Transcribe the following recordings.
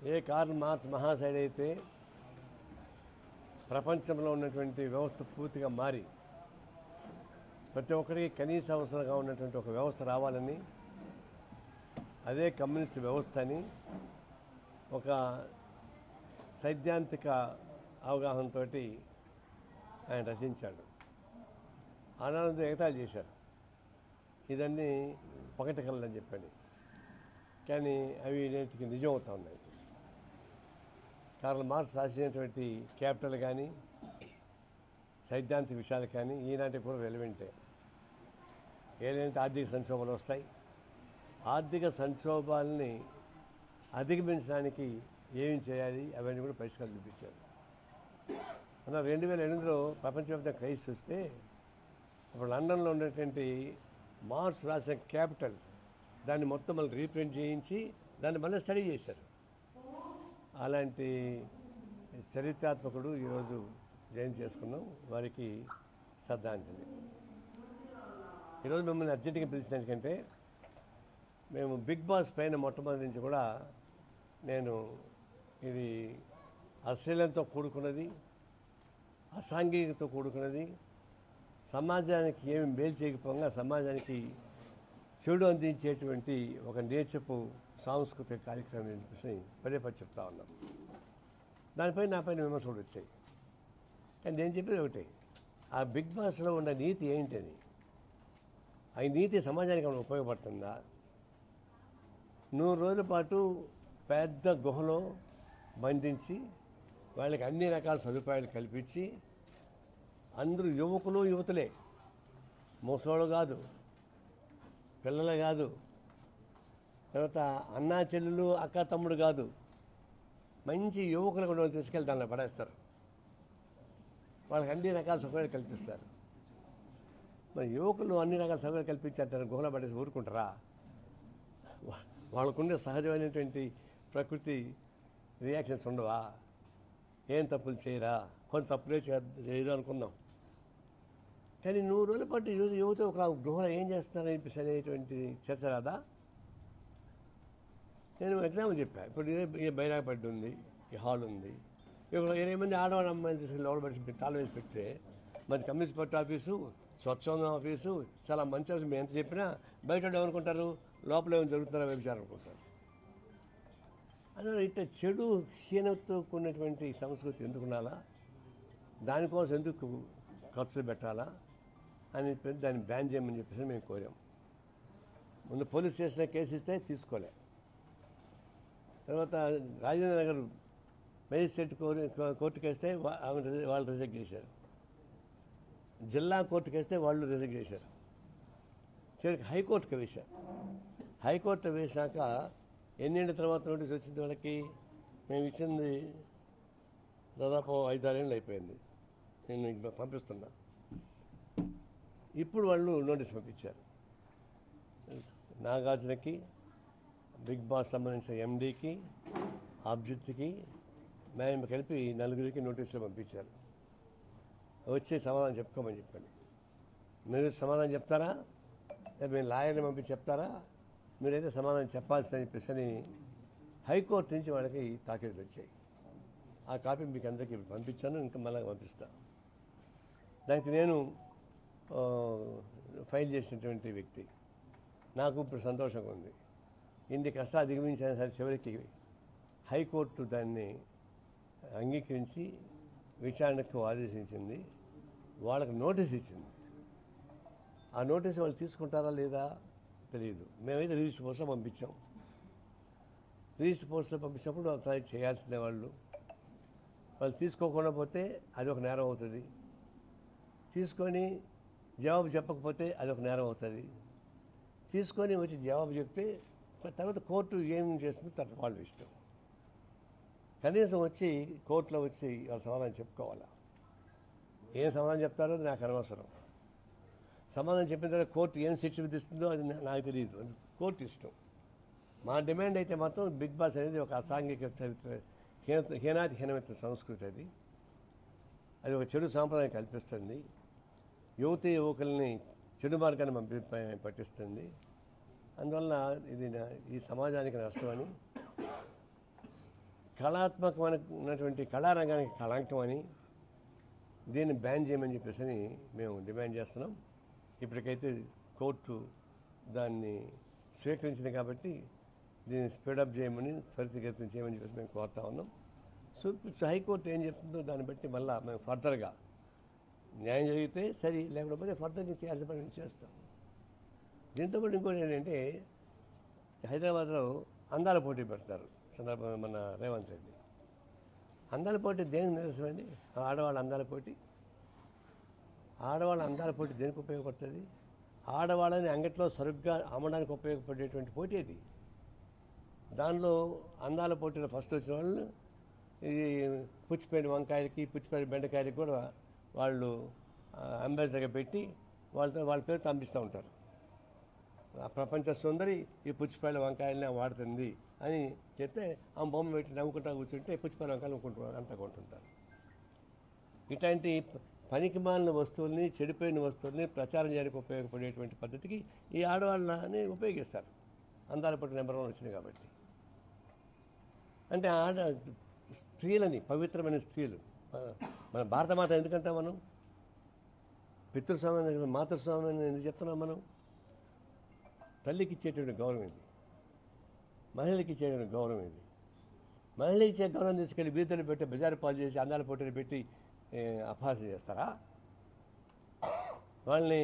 ఏ Karl Marx మహాశయుడు అయితే ప్రపంచంలో ఉన్నటువంటి వ్యవస్థ పూర్తిగా మారి ప్రతి ఒక్కరికి కనీస అవసరంగా ఉన్నటువంటి ఒక వ్యవస్థ రావాలని, అదే కమ్యూనిస్ట్ వ్యవస్థ అని ఒక సైద్ధాంతిక అవగాహనతో ఆయన రచించాడు. ఆనంద ఎగతాళి చేశారు, ఇదన్నీ ఒకటి కలని చెప్పండి. కానీ అవి నేటికి నిజం అవుతా ఉన్నాయి. కార్ల్ మార్క్స్ రాసినటువంటి క్యాపిటల్ కానీ సైద్ధాంతిక విషయాలు కానీ ఈనాటికి కూడా రెలవెంటే. ఏదైతే ఆర్థిక సంక్షోభాలు వస్తాయి, ఆర్థిక సంక్షోభాలని అధిగమించడానికి ఏమి చేయాలి అవన్నీ కూడా పరిష్కారం చూపించారు. అలా 2008లో ప్రపంచవ్యాప్తంగా క్రైసిస్ వస్తే ఇప్పుడు లండన్లో ఉన్నటువంటి మార్క్స్ రాసిన క్యాపిటల్ దాన్ని మొత్తం మళ్ళీ రీప్రింట్ చేయించి దాన్ని మళ్ళీ స్టడీ చేశారు. అలాంటి చరిత్రాత్మకుడు ఈరోజు జయంతి చేసుకున్నాం, వారికి శ్రద్ధాంజలి. ఈరోజు మిమ్మల్ని అర్జెంటుగా పిలిచిన ఎందుకంటే మేము బిగ్ బాస్ పైన మొట్టమొదటి నుంచి కూడా నేను ఇది అశ్లీలంతో కూడుకున్నది, అసాంఘికతో కూడుకున్నది, సమాజానికి ఏమి మేలు చేయకపోగా సమాజానికి చెడు అందించేటువంటి ఒక నేర్చపు సాంస్కృతిక కార్యక్రమం అని చెప్పేసి పదే చెప్తా ఉన్నాం. దానిపై నాపైన విమర్శలు వచ్చాయి. కానీ నేను చెప్పేది ఒకటే, ఆ బిగ్ బాస్లో ఉన్న నీతి ఏంటని, ఆ నీతి సమాజానికి ఏమైనా ఉపయోగపడుతుందా? 100 రోజుల పాటు పెద్ద గుహలో బంధించి వాళ్ళకి అన్ని రకాల సదుపాయాలు కల్పించి, అందరూ యువకులు యువతులే, ముసలోళ్ళు కాదు, పిల్లలు కాదు, తర్వాత అన్నా చెల్లెలు అక్క తమ్ముడు కాదు, మంచి యువకులు కూడా తీసుకెళ్ళి దానిలో పడేస్తారు. వాళ్ళకి అన్ని రకాల సౌకర్యాలు కల్పిస్తారు. మరి యువకులు అన్ని రకాల సౌకర్యాలు కల్పించారు, గుహలో పడేసి ఊరుకుంటారా? వాళ్ళకుండే సహజమైనటువంటి ప్రకృతి రియాక్షన్స్ ఉండవా? ఏం తప్పులు చేయరా? కొంత తప్పులే చేయరు అనుకుందాం. కానీ 100 రోజుల పాటు యువత ఒక గృహలో ఏం చేస్తున్నారని చెప్పేసి అనేటువంటి చర్చ రాదా? నేను ఎగ్జాంపుల్ చెప్పాను. ఇప్పుడు ఈ బైరాగపడ్డ ఉంది, ఈ హాల్ ఉంది, ఇక్కడ 8 మంది ఆడవాళ్ళ అమ్మాయిలు తీసుకెళ్ళి లోపల పెట్టి తాళం వేసి పెడితే మరి కమ్యూనిస్ట్ పార్టీ ఆఫీసు, స్వచ్ఛంద ఆఫీసు చాలా మంచి ఆఫీసు. మేము ఎంత చెప్పినా బయట ఏమనుకుంటారు, లోపల ఏమైనా జరుగుతున్నారో వ్యభిచారం అనుకుంటారు. అందువల్ల ఇట్లా చెడు హీనతతో కూడినటువంటి సంస్కృతి ఎందుకు ఉండాలా? దానికోసం ఎందుకు ఖర్చులు పెట్టాలా అని చెప్పి దాన్ని బ్యాన్ చేయమని చెప్పేసి మేము కోరాం. ముందు పోలీస్ స్టేషన్లో కేసు ఇస్తే తీసుకోలే. తర్వాత రాజేంద్ర నగర్ మేజిస్ట్రేట్ కోర్టుకు వేస్తే వాళ్ళు రిజెక్ట్ చేశారు. జిల్లా కోర్టుకు వేస్తే వాళ్ళు రిజెక్ట్ చేశారు. చివరికి హైకోర్టుకు వేశారు. హైకోర్టు వేశాక ఎన్నేళ్ళ తర్వాత నోటీస్ వచ్చింది వాళ్ళకి? మేము ఇచ్చింది దాదాపు 5-6 ఏళ్ళు అయిపోయింది. నేను పంపిస్తున్నా. ఇప్పుడు వాళ్ళు నోటీస్ పంపించారు. నాగార్జునకి, బిగ్ బాస్ సంబంధించిన ఎండీకి, అభిజిత్కి మేము కలిపి 4గురికి నోటీసులు పంపించారు. వచ్చి సమాధానం చెప్పుకోమని చెప్పండి. మీరు సమాధానం చెప్తారా? మీరు లాయర్ని పంపించి చెప్తారా? మీరైతే సమాధానం చెప్పాల్సిందని చెప్పేసి హైకోర్టు నుంచి వాళ్ళకి తాకీదులు వచ్చాయి. ఆ కాపీ మీకు అందరికీ పంపించాను, ఇంకా మళ్ళీ పంపిస్తాను. దానికి నేను ఫైల్ చేసినటువంటి వ్యక్తి. నాకు ఇప్పుడు సంతోషంగా ఉంది. ఇన్ని కష్టాలు అధిగమించిన సరే చివరికి హైకోర్టు దాన్ని అంగీకరించి విచారణకు ఆదేశించింది. వాళ్ళకి నోటీస్ ఇచ్చింది. ఆ నోటీస్ వాళ్ళు తీసుకుంటారా లేదా తెలియదు. మేమైతే రిజిస్టర్ పోస్ట్లో పంపించాం. రిజిస్టర్ పోస్ట్లో పంపించినప్పుడు ట్రై చేయాల్సిందే. వాళ్ళు తీసుకోకుండా పోతే అది ఒక నేరం అవుతుంది. తీసుకొని జవాబు చెప్పకపోతే అది ఒక నేరం అవుతుంది. తీసుకొని వచ్చి జవాబు చెప్తే తర్వాత కోర్టు ఏం చేస్తుందో తర్వాత వాళ్ళు ఇష్టం. కనీసం వచ్చి కోర్టులో వచ్చి వాళ్ళు సమాధానం చెప్పుకోవాలా? ఏం సమాధానం చెప్తారో అది నాకు అనవసరం. సమాధానం చెప్పిన తర్వాత కోర్టు ఏం శిక్ష విధిస్తుందో అది నాకు తెలియదు, అది కోర్టు ఇష్టం. మా డిమాండ్ అయితే మాత్రం బిగ్ బాస్ అనేది ఒక అసాంఘిక చరిత్ర, హీనమైన సంస్కృతి. అది ఒక చెడు సాంప్రదాయం కల్పిస్తుంది. యువతీ యువకుల్ని చెడు మార్గాన్ని పట్టిస్తుంది. అందువల్ల ఇది ఈ సమాజానికి నష్టమని కళాత్మకమైనటువంటి కళారంగానికి కళంకం అని దీన్ని బ్యాన్ చేయమని చెప్పేసి మేము డిమాండ్ చేస్తున్నాం. ఇప్పటికైతే కోర్టు దాన్ని స్వీకరించింది కాబట్టి దీన్ని స్పీడప్ చేయమని త్వరితగతిన చేయమని చెప్పేసి మేము కోరుతా ఉన్నాం. హైకోర్టు ఏం చెప్తుందో దాన్ని బట్టి మళ్ళీ మేము ఫర్దర్గా న్యాయం జరిగితే సరి, లేకపోతే ఫర్దర్గా చేయాల్సిన పని చేస్తాం. దీంతోపాటు ఇంకోటి ఏంటంటే హైదరాబాద్లో అందాల పోటీ పెడతారు సందర్భంగా మన రేవంత్ రెడ్డి. అందాల పోటీ దేనికి నిరసనండి? ఆడవాళ్ళ అందాల పోటీ. ఆడవాళ్ళ అందాల పోటీ దేనికి ఉపయోగపడుతుంది? ఆడవాళ్ళని అంగట్లో సరుగ్గా అమ్మడానికి ఉపయోగపడేటువంటి పోటీ అది. దానిలో అందాల పోటీలో ఫస్ట్ వచ్చిన వాళ్ళు ఈ పుచ్చిపోయిన వంకాయలకి పుచ్చిపోయిన బెండకాయలకి కూడా వాళ్ళు అంబాసిడర్గా పెట్టి వాళ్ళ పేరు పంపిస్తూ ఉంటారు. ప్రపంచ సుందరి ఈ పుచ్చిపోయిన వంకాయలని వాడుతుంది అని చెప్తే ఆ బొమ్మ పెట్టి నవ్వుకుంటా కూర్చుంటే పుచ్చిపోయిన వంకాయలు నవ్వుకుంటారు, అంతా కొంటుంటారు. ఇట్లాంటి పనికి మాలిన వస్తువుల్ని, చెడిపోయిన వస్తువుల్ని ప్రచారం చేయడానికి ఉపయోగపడేటువంటి పద్ధతికి ఈ ఆడవాళ్ళని ఉపయోగిస్తారు. అందాల పట్టు నెంబర్ 1 వచ్చింది కాబట్టి. అంటే స్త్రీలని, పవిత్రమైన స్త్రీలు, మన భారతమాత ఎందుకంటాం మనం? పితృస్వామ్యం, మాతృస్వామ్యం ఎందుకు చెప్తున్నాం మనం? తల్లికి ఇచ్చేటువంటి గౌరవం ఇది, మహిళకి ఇచ్చేటువంటి గౌరవం ఇది. మహిళకి ఇచ్చే గౌరవం తీసుకెళ్ళి బీదలు పెట్టి బజారు పాలు చేసి అందాల పోటీలు పెట్టి అపహాస్యం చేస్తారా? వాళ్ళని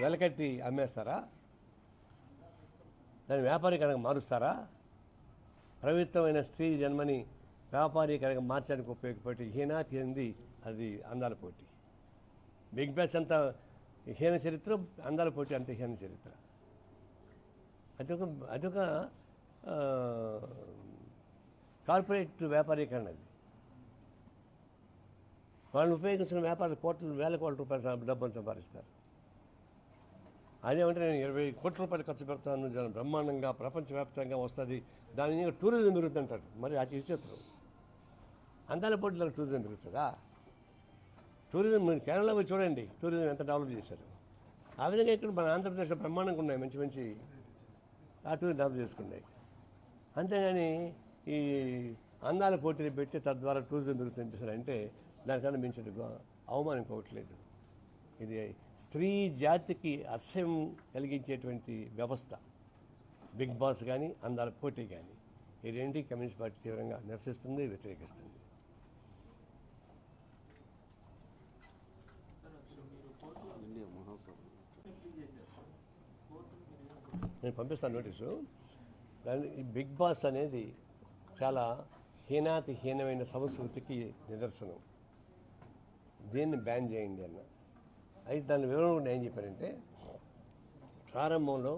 వెలకట్టి అమ్మేస్తారా? దాన్ని వ్యాపారీకరణగా మారుస్తారా? పవిత్రమైన స్త్రీ జన్మని వ్యాపారీకరణగా మార్చడానికి ఉపయోగపడి హీనాతి ఉంది అది అందాల పోటీ. బిగ్ బాస్ అంతా హీన చరిత్ర, అందాల పోటీ అంత హీన చరిత్ర. అదొక కార్పొరేట్ వ్యాపారీకరణ. అది వాళ్ళు ఉపయోగించిన వ్యాపార వేల కోట్ల రూపాయలు డబ్బులు సంపాదిస్తారు. అదేమంటే నేను 20 కోట్ల రూపాయలు ఖర్చు పెడతాను, బ్రహ్మాండంగా ప్రపంచవ్యాప్తంగా వస్తుంది, దాని టూరిజం పెరుగుతుంటారు. మరి అది విచిత్రం. అందాల పోటీలో టూరిజం పెరుగుతుందా? టూరిజం మీరు కేరళలో పోయి చూడండి, టూరిజం ఎంత డెవలప్ చేశారు. ఆ విధంగా ఇక్కడ మన ఆంధ్రప్రదేశ్లో బ్రహ్మాండంగా ఉన్నాయి, మంచి మంచి ఆ టూరిజం డెవలప్ చేసుకున్నాయి. అంతేగాని ఈ అందాల పోటీలు పెట్టి తద్వారా టూరిజం పెరుగుతుంది అంటే దానికన్నా మించిన అవమానం ఇంకోవట్లేదు. ఇది స్త్రీ జాతికి అసహ్యం కలిగించేటువంటి వ్యవస్థ. బిగ్ బాస్ కానీ అందాల పోటీ కానీ ఈ రెండింటి కమ్యూనిస్ట్ పార్టీ తీవ్రంగా నిరసిస్తుంది, వ్యతిరేకిస్తుంది. నేను పంపిస్తాను నోటీసు. దాని ఈ బిగ్ బాస్ అనేది చాలా హీనమైన సంస్కృతికి నిదర్శనం. దీన్ని బ్యాన్ చేయండి అన్న. అయితే దాని వివరణ కూడా ఏం చెప్పారంటే, ప్రారంభంలో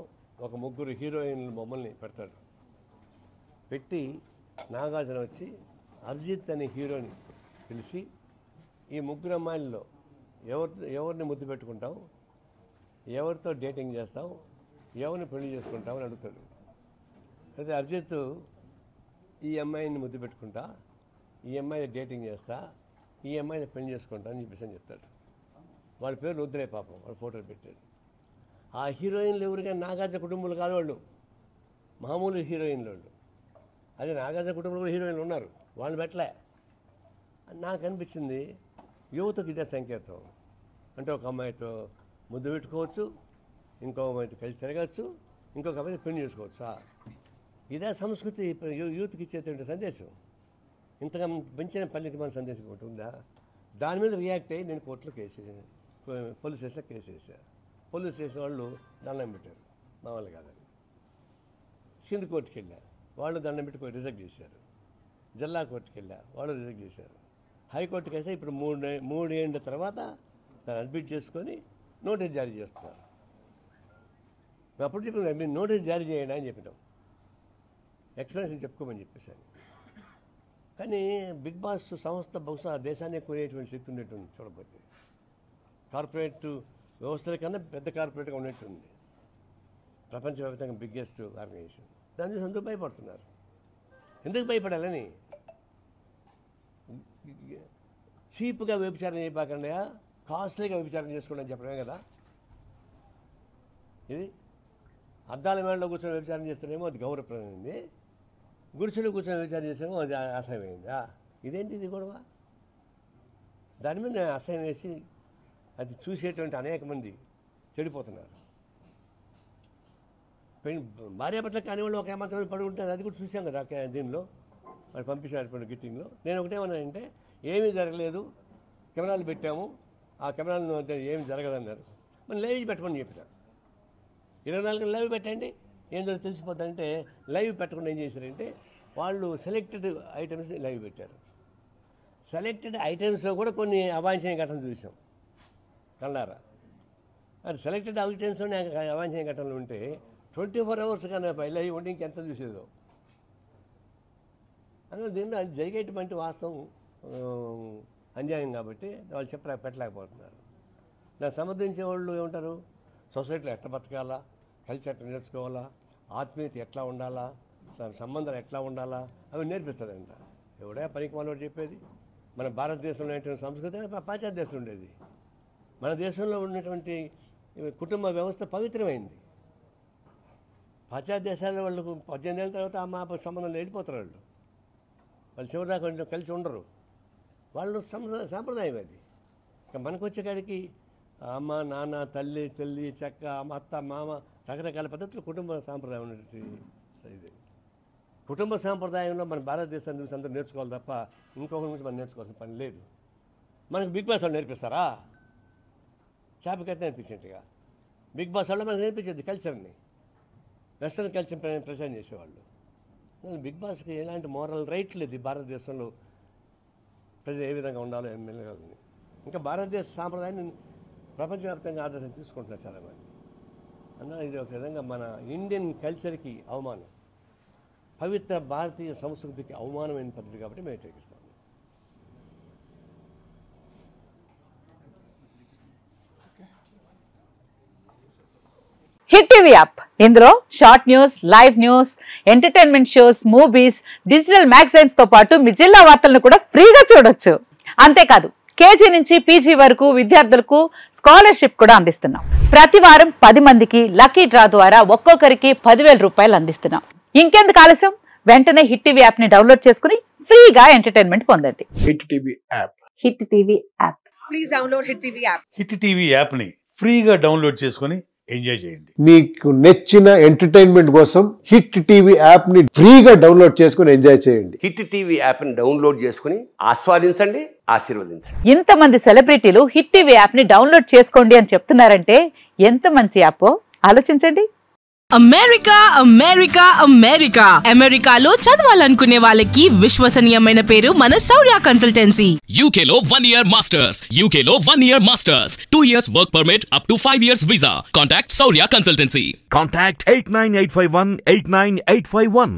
ఒక 3 హీరోయిన్ల బొమ్మల్ని పెడతాడు. పెట్టి నాగార్జున వచ్చి అభిజిత్ అనే హీరోని పిలిచి ఈ 3 అమ్మాయిల్లో ఎవరిని ముద్దు పెట్టుకుంటావు, ఎవరితో డేటింగ్ చేస్తావు, ఎవరిని పెళ్లి చేసుకుంటావు అని అడుగుతాడు. అయితే అభిజిత్ ఈ అమ్మాయిని ముద్దు పెట్టుకుంటా, ఈ అమ్మాయి డేటింగ్ చేస్తా, ఈ అమ్మాయిని పెళ్లి చేసుకుంటా అని చెప్పేసి చెప్తాడు. వాళ్ళ పేరు వద్దులే పాపం, వాళ్ళ ఫోటోలు పెట్టాడు. ఆ హీరోయిన్లు ఎవరికైనా నాగార్జున కుటుంబాలు కాదు, వాళ్ళు మామూలు హీరోయిన్లు వాళ్ళు. అదే నాగార్జున కుటుంబంలో హీరోయిన్లు ఉన్నారు, వాళ్ళని పెట్టలే. నాకు అనిపించింది యువతకు ఇదే సంకేతం. అంటే ఒక అమ్మాయితో ముద్దు పెట్టుకోవచ్చు, ఇంకో అమ్మాయితో కలిసి తిరగచ్చు, ఇంకొక అమ్మాయితో పెళ్లి చేసుకోవచ్చా? ఇదే సంస్కృతి యూత్కి ఇచ్చేటువంటి సందేశం. ఇంతగా పెంచిన పల్లెకి మన సందేశం ఒకటి ఉందా? దాని మీద రియాక్ట్ అయ్యి నేను కోర్టులో పోలీస్ స్టేషన్లో కేసు వేశాను. పోలీస్ స్టేషన్ వాళ్ళు దండం పెట్టారు, మా వాళ్ళు కాదని. సింధు కోర్టుకి వెళ్ళా, వాళ్ళు దండం పెట్టి రిజెక్ట్ చేశారు. జిల్లా కోర్టుకి వెళ్ళా, వాళ్ళు రిజెక్ట్ చేశారు. హైకోర్టుకి వేస్తే ఇప్పుడు 3 ఏళ్ళ తర్వాత దాన్ని అడ్మిట్ చేసుకొని నోటీస్ జారీ చేస్తున్నారు. అప్పుడు చెప్పిన మీరు నోటీస్ జారీ చేయండి అని చెప్పినాం, ఎక్స్ప్లెనేషన్ చెప్పుకోమని చెప్పేసాను. కానీ బిగ్ బాస్ సంస్థ బహుశా దేశాన్ని కొనేటువంటి శక్తి ఉన్నట్టుంది. చూడబోతే కార్పొరేట్ వ్యవస్థల కన్నా పెద్ద కార్పొరేట్గా ఉన్నట్టుంది. ప్రపంచవ్యాప్తంగా బిగ్గెస్ట్ ఆర్గనైజేషన్. దాని చూసి అందరూ భయపడుతున్నారు. ఎందుకు భయపడాలని? చీప్గా వ్యభిచారం చేయకుండా కాస్ట్లీగా వ్యభిచారం చేసుకోండి అని చెప్పడమే కదా ఇది. అద్దాల మేడలో కూర్చొని వ్యభిచారం చేస్తేనేమో అది గౌరవప్రదమైంది, గుడిసెలో కూర్చొని విచారణ చేసాము, అది అసహ్యమైందా? ఇదేంటి ఇది గొడవ? దాని మీద అసహ్యం వేసి అది చూసేటువంటి అనేక మంది చెడిపోతున్నారు. భార్యాభర్తలు కానివాళ్ళు ఒక ఏమాత్రం పడి ఉంటుంది, అది కూడా చూసాం కదా దీనిలో వాళ్ళు పంపించినటువంటి గిట్టింగ్లో. నేను ఒకటేమన్నానంటే ఏమీ జరగలేదు, కెమెరాలు పెట్టాము, ఆ కెమెరాలు ఏమి జరగదన్నారు. మరి లైవ్ పెట్టమని చెప్పిన, 24 గంటలు లైవ్ పెట్టండి, ఏం జరుగుతుందో తెలిసిపోద్దంటే లైవ్ పెట్టకుండా ఏం చేశారంటే వాళ్ళు సెలెక్టెడ్ ఐటమ్స్ లైవ్ పెట్టారు. సెలెక్టెడ్ ఐటమ్స్లో కూడా కొన్ని అవాంఛనీయ ఘటనలు చూసాం కల్లారా. అది సెలెక్టెడ్ ఐటమ్స్లోనే అవాంఛనీయ ఘటనలు ఉంటే 24 hours కానీ లైవ్ ఉంటే ఇంకెంత చూసేదో. అందులో దీనిలో జరిగేటువంటి వాస్తవం అన్యాయం కాబట్టి వాళ్ళు పెట్టలేకపోతున్నారు. దాన్ని సమర్థించే వాళ్ళు ఏమంటారు, సొసైటీలో ఎట్లా బతకాలా, కలిసి ఎట్లా నేర్చుకోవాలా, ఆత్మీయత ఎట్లా ఉండాలా, సంబంధాలు ఎట్లా ఉండాలా అవి నేర్పిస్తుందంట. ఎవడే పనికి మనోడు చెప్పేది? మన భారతదేశంలో ఉన్నటువంటి సంస్కృతి పాశ్చాత్య దేశంలో ఉండేది. మన దేశంలో ఉన్నటువంటి కుటుంబ వ్యవస్థ పవిత్రమైంది. పాశ్చాత్య దేశాల్లో వాళ్ళకు 18 ఏళ్ళ తర్వాత మా సంబంధంలో వెళ్ళిపోతారు. వాళ్ళు చివరిదాకా కలిసి ఉండరు. వాళ్ళు సాంప్రదాయం అది. ఇక మనకు వచ్చేకాడికి అమ్మ, నాన్న, తల్లి, చెక్క, అత్త, మామ, రకరకాల పద్ధతులు కుటుంబ సాంప్రదాయం ఉన్నటువంటి ఇది. కుటుంబ సాంప్రదాయంలో మన భారతదేశాన్ని చూసి అందరూ నేర్చుకోవాలి తప్ప ఇంకొకరి నుంచి మనం నేర్చుకోవాల్సిన పని లేదు. మనకు బిగ్ బాస్ వాళ్ళు నేర్పిస్తారా? చేపకైతే నేర్పించేట్టుగా బిగ్ బాస్ వాళ్ళు మనకు నేర్పించేది కల్చర్ని, వెస్ట్రన్ కల్చర్ ప్రచారం చేసేవాళ్ళు. బిగ్ బాస్కి ఎలాంటి మోరల్ రైట్ లేదు ఈ భారతదేశంలో. ప్రజలు ఏ విధంగా ఉండాలో మెలగాలని ఇంకా భారతదేశ సాంప్రదాయాన్ని ప్రపంచవ్యాప్తంగా ఆదర్శం తీసుకుంటున్నారు చాలామంది. అన్న ఇది ఒక విధంగా మన ఇండియన్ కల్చర్కి అవమానం, పవిత్ర భారతీయ సంస్కృతికి అవమానమైన పద్ధతి కాబట్టి మేము వ్యతిరేకిస్తాం. హిట్ టీవీ యాప్, ఇందులో short news, live news, entertainment shows, movies, digital magazines తో పాటు మీ జిల్లా వార్తలను కూడా ఫ్రీగా చూడొచ్చు. అంతేకాదు కేజీ నుంచి పీజీ వరకు విద్యార్థులకు స్కాలర్షిప్ కూడా అందిస్తున్నాం. ప్రతి వారం 10 మందికి లక్కీ డ్రా ద్వారా ఒక్కొక్కరికి 10,000 రూపాయలు అందిస్తున్నాం. ఇంకెందుకు ఆలస్యం, వెంటనే హిట్ టీవీ యాప్ ని డౌన్లోడ్ చేసుకుని ఫ్రీగా ఎంటర్టైన్మెంట్ పొందండి. Hit TV app, hit TV app, please download hit TV app. Hit TV app ని ఫ్రీగా డౌన్లోడ్ చేసుకుని ఎంజాయ్ చేయండి. మీకు నచ్చిన ఎంటర్టైన్మెంట్ కోసం హిట్ టీవీ యాప్ ని ఫ్రీగా డౌన్లోడ్ చేసుకుని ఎంజాయ్ చేయండి. హిట్ టీవీ యాప్ ని డౌన్లోడ్ చేసుకుని ఆస్వాదించండి, ఆశీర్వదించండి. ఇంతమంది సెలబ్రిటీలు హిట్ టీవీ యాప్ ని డౌన్లోడ్ చేసుకోండి అని చెప్తున్నారంటే ఎంత మంచి యాప్ ఆలోచించండి. అమెరికా అమెరికా అమెరికా అమెరికాలో చదవాలనుకునే వాళ్ళకి విశ్వసనీయమైన పేరు మన శౌర్య కన్సల్టెన్సీ. UK లో 1 year masters, UK లో 1 year masters, 2 years work permit up to 5 years visa. Contact Saurya Consultancy. Contact 89851 89851.